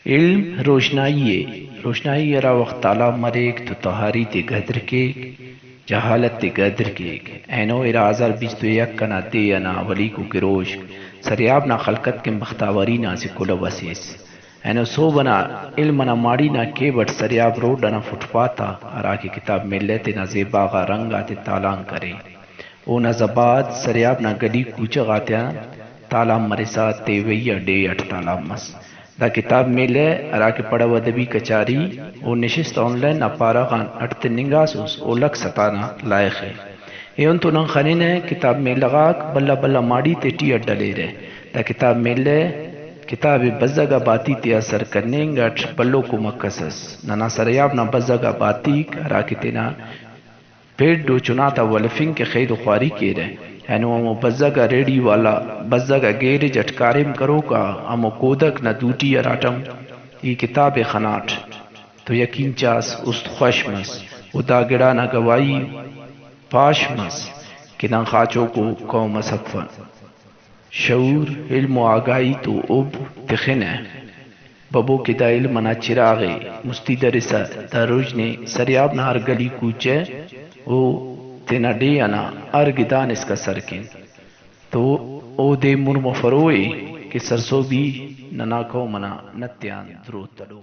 علم روشنائی را وقت تعالی مریک تو طہاری تے گدر کے جہالت تے گدر کے اینو ارا 2021 کنا دے انا ولی کو گروش سریاب نا خلقت کے مختاوری نا سے کلو وسیس اینو سو بنا علم نا ماڑی نا کے بٹ سریاب روڈ نا فٹ پاتا ارا کی کتاب ملت نا زیباغا رنگا تے تالان کرے او نا زباد سریاب نا گلی کوچا غاتیا تالا مرسا تے ویا ڈے اٹھ تالا مس دا کتاب میلے ارا کے پڑا ودبی کچاری او نشست آن لائن اپارا خان اٹھتے ننگاسوس او لک ستانا لائق ہے ایون تو نن خانین ہے کتاب میں لغاک بلا بلا ماڑی تے ٹی اڈلے رہے دا کتاب میلے کتاب بزگا باتی تے اثر کرنے گٹ بلو کو مکسس ننا سریاب نا بزگا باتی ارا کے تینا پیٹ دو چناتا ولفنگ کے خیر و خواری کے رہے اینو امو بزگا ریڈی والا بزگا گیر جٹکارم کرو کا امو کودک نہ دوٹی اراٹم ای کتاب خناٹ تو یقین چاس است خوش مس او دا گڑا نہ گوائی پاش مس کہ نہ خاچوں کو قوم صفن شعور علم و آگائی تو اب تخن ہے ببو کی دا علم نا چراغے مستی درسا دا روجنے سریاب نہ ہر گلی کوچے او تینا ڈے انا ارگدان اس کا سرکن تو او دے مرم فروئے کہ سرسو بھی ننا کو منا نتیان درو تلو